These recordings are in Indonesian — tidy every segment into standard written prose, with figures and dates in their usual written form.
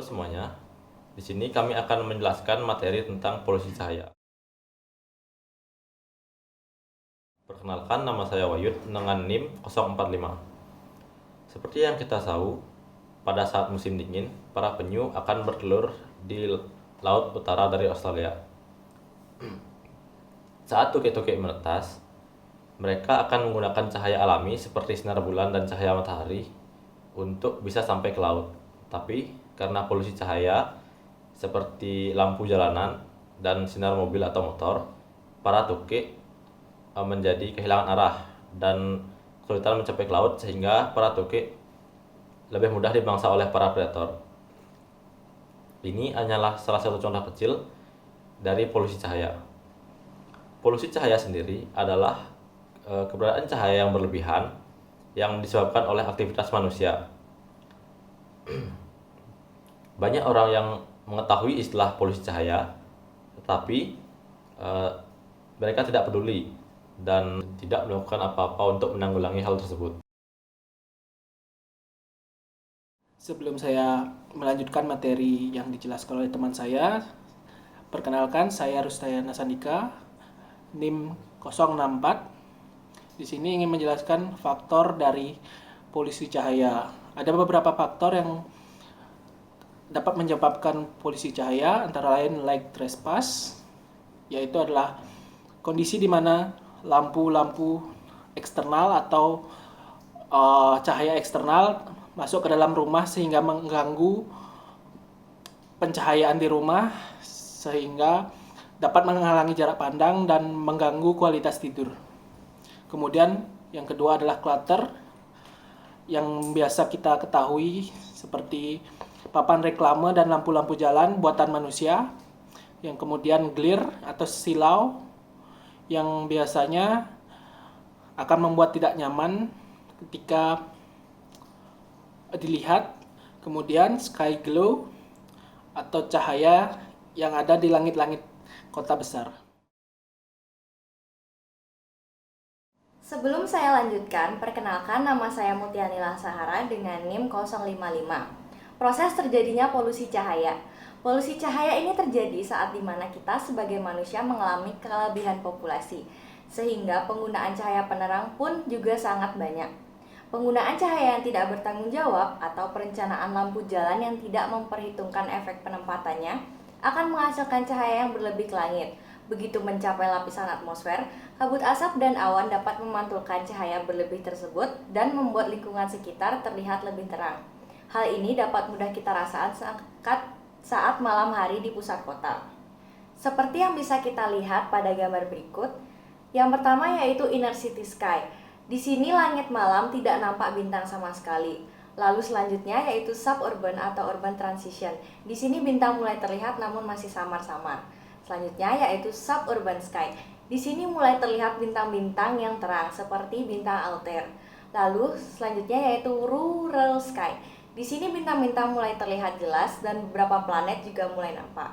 semuanya, di sini kami akan menjelaskan materi tentang polusi cahaya. Perkenalkan, nama saya Wayud dengan NIM 045. Seperti yang kita tahu, pada saat musim dingin, para penyu akan bertelur di laut utara dari Australia. Saat tukik-tukik menetas, mereka akan menggunakan cahaya alami seperti sinar bulan dan cahaya matahari untuk bisa sampai ke laut. Tapi karena polusi cahaya seperti lampu jalanan dan sinar mobil atau motor, para tukik menjadi kehilangan arah dan kesulitan mencapai ke laut, sehingga para tukik lebih mudah dimangsa oleh para predator. Ini hanyalah salah satu contoh kecil dari polusi cahaya. Polusi cahaya sendiri adalah keberadaan cahaya yang berlebihan yang disebabkan oleh aktivitas manusia. Banyak orang yang mengetahui istilah polusi cahaya, tetapi mereka tidak peduli dan tidak melakukan apa-apa untuk menanggulangi hal tersebut. Sebelum saya melanjutkan materi yang dijelaskan oleh teman saya, perkenalkan saya Rustayana Sandika, NIM 064. Di sini ingin menjelaskan faktor dari polusi cahaya. Ada beberapa faktor yang dapat menyebabkan polusi cahaya, antara lain light trespass, yaitu adalah kondisi di mana lampu-lampu eksternal atau cahaya eksternal masuk ke dalam rumah sehingga mengganggu pencahayaan di rumah, sehingga dapat menghalangi jarak pandang dan mengganggu kualitas tidur. Kemudian yang kedua adalah clutter yang biasa kita ketahui seperti papan reklame dan lampu-lampu jalan buatan manusia. Yang kemudian glare atau silau yang biasanya akan membuat tidak nyaman ketika dilihat. Kemudian sky glow atau cahaya yang ada di langit-langit kota besar. Sebelum saya lanjutkan, perkenalkan, nama saya Mutiani Lasahara dengan NIM 055. Proses terjadinya polusi cahaya. Polusi cahaya ini terjadi saat dimana kita sebagai manusia mengalami kelebihan populasi, sehingga penggunaan cahaya penerang pun juga sangat banyak. Penggunaan cahaya yang tidak bertanggung jawab atau perencanaan lampu jalan yang tidak memperhitungkan efek penempatannya akan menghasilkan cahaya yang berlebih ke langit. Begitu mencapai lapisan atmosfer, kabut asap dan awan dapat memantulkan cahaya berlebih tersebut dan membuat lingkungan sekitar terlihat lebih terang. Hal ini dapat mudah kita rasakan saat malam hari di pusat kota. Seperti yang bisa kita lihat pada gambar berikut. Yang pertama yaitu inner city sky. Di sini langit malam tidak nampak bintang sama sekali. Lalu selanjutnya yaitu suburban atau urban transition. Di sini bintang mulai terlihat namun masih samar-samar. Selanjutnya yaitu suburban sky. Di sini mulai terlihat bintang-bintang yang terang seperti bintang Altair. Lalu selanjutnya yaitu rural sky. Di sini bintang-bintang mulai terlihat jelas dan beberapa planet juga mulai nampak.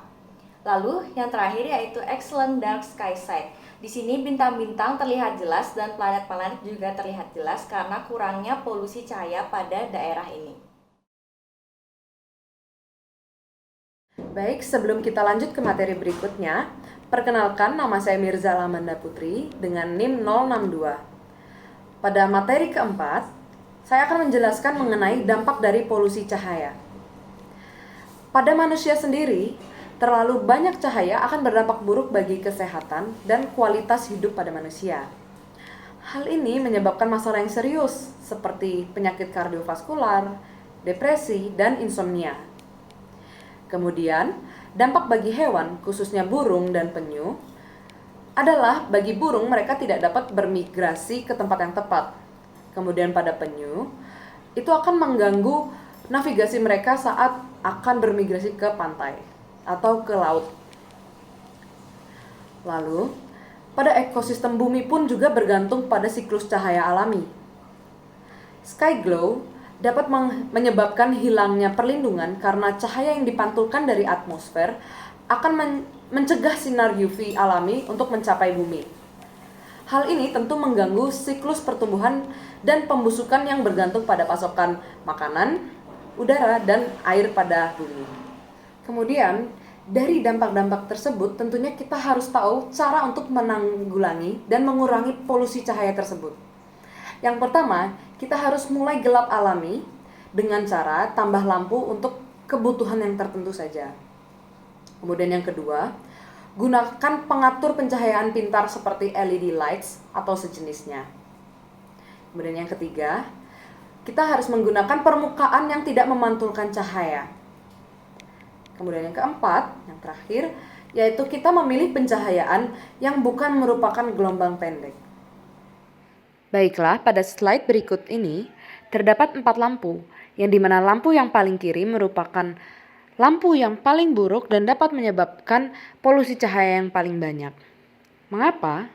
Lalu yang terakhir yaitu excellent dark sky side. Di sini bintang-bintang terlihat jelas dan planet-planet juga terlihat jelas karena kurangnya polusi cahaya pada daerah ini. Baik, sebelum kita lanjut ke materi berikutnya, perkenalkan, nama saya Mirza Lamanda Putri dengan NIM 062. Pada materi keempat, saya akan menjelaskan mengenai dampak dari polusi cahaya. Pada manusia sendiri, terlalu banyak cahaya akan berdampak buruk bagi kesehatan dan kualitas hidup pada manusia. Hal ini menyebabkan masalah yang serius seperti penyakit kardiovaskular, depresi, dan insomnia. Kemudian, dampak bagi hewan, khususnya burung dan penyu, adalah bagi burung mereka tidak dapat bermigrasi ke tempat yang tepat. Kemudian pada penyu, itu akan mengganggu navigasi mereka saat akan bermigrasi ke pantai atau ke laut. Lalu, pada ekosistem bumi pun juga bergantung pada siklus cahaya alami. Sky glow dapat menyebabkan hilangnya perlindungan karena cahaya yang dipantulkan dari atmosfer akan mencegah sinar UV alami untuk mencapai bumi. Hal ini tentu mengganggu siklus pertumbuhan dan pembusukan yang bergantung pada pasokan makanan, udara, dan air pada bumi. Kemudian, dari dampak-dampak tersebut tentunya kita harus tahu cara untuk menanggulangi dan mengurangi polusi cahaya tersebut. Yang pertama, kita harus mulai gelap alami dengan cara tambah lampu untuk kebutuhan yang tertentu saja. Kemudian yang kedua, gunakan pengatur pencahayaan pintar seperti LED lights atau sejenisnya. Kemudian yang ketiga, kita harus menggunakan permukaan yang tidak memantulkan cahaya. Kemudian yang keempat, yang terakhir, yaitu kita memilih pencahayaan yang bukan merupakan gelombang pendek. Baiklah, pada slide berikut ini terdapat 4 lampu, yang dimana lampu yang paling kiri merupakan lampu yang paling buruk dan dapat menyebabkan polusi cahaya yang paling banyak. Mengapa?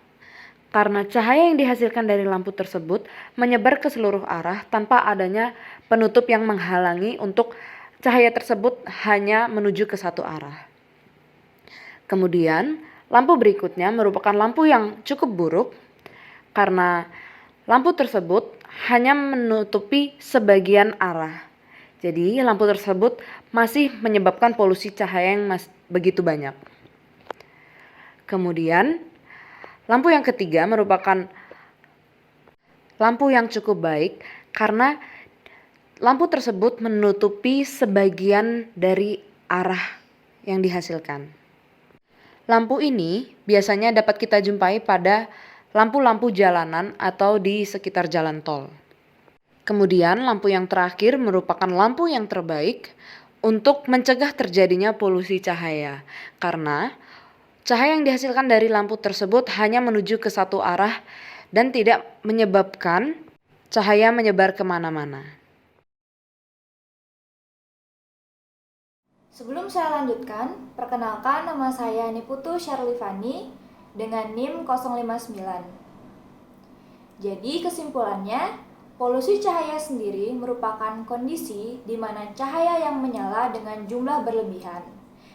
Karena cahaya yang dihasilkan dari lampu tersebut menyebar ke seluruh arah tanpa adanya penutup yang menghalangi untuk cahaya tersebut hanya menuju ke satu arah. Kemudian, lampu berikutnya merupakan lampu yang cukup buruk karena lampu tersebut hanya menutupi sebagian arah. Jadi, lampu tersebut masih menyebabkan polusi cahaya yang begitu banyak. Kemudian, lampu yang ketiga merupakan lampu yang cukup baik karena lampu tersebut menutupi sebagian dari arah yang dihasilkan. Lampu ini biasanya dapat kita jumpai pada lampu-lampu jalanan atau di sekitar jalan tol. Kemudian lampu yang terakhir merupakan lampu yang terbaik untuk mencegah terjadinya polusi cahaya karena cahaya yang dihasilkan dari lampu tersebut hanya menuju ke satu arah dan tidak menyebabkan cahaya menyebar kemana-mana. Sebelum saya lanjutkan, perkenalkan nama saya Niputu Syarlifani dengan NIM 059. Jadi kesimpulannya, polusi cahaya sendiri merupakan kondisi di mana cahaya yang menyala dengan jumlah berlebihan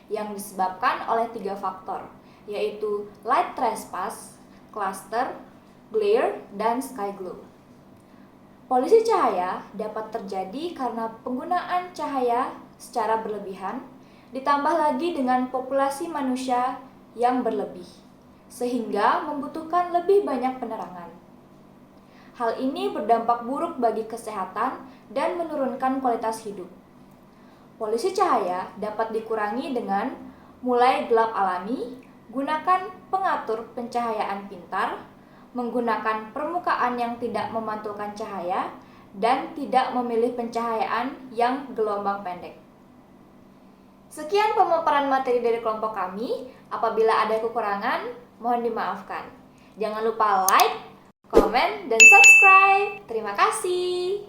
yang disebabkan oleh 3 faktor, yaitu light trespass, cluster, glare, dan sky glow. Polusi cahaya dapat terjadi karena penggunaan cahaya secara berlebihan, ditambah lagi dengan populasi manusia yang berlebih, sehingga membutuhkan lebih banyak penerangan. Hal ini berdampak buruk bagi kesehatan dan menurunkan kualitas hidup. Polusi cahaya dapat dikurangi dengan mulai gelap alami, gunakan pengatur pencahayaan pintar, menggunakan permukaan yang tidak memantulkan cahaya, dan tidak memilih pencahayaan yang gelombang pendek. Sekian pemaparan materi dari kelompok kami. Apabila ada kekurangan, mohon dimaafkan. Jangan lupa like, komen, dan subscribe. Terima kasih.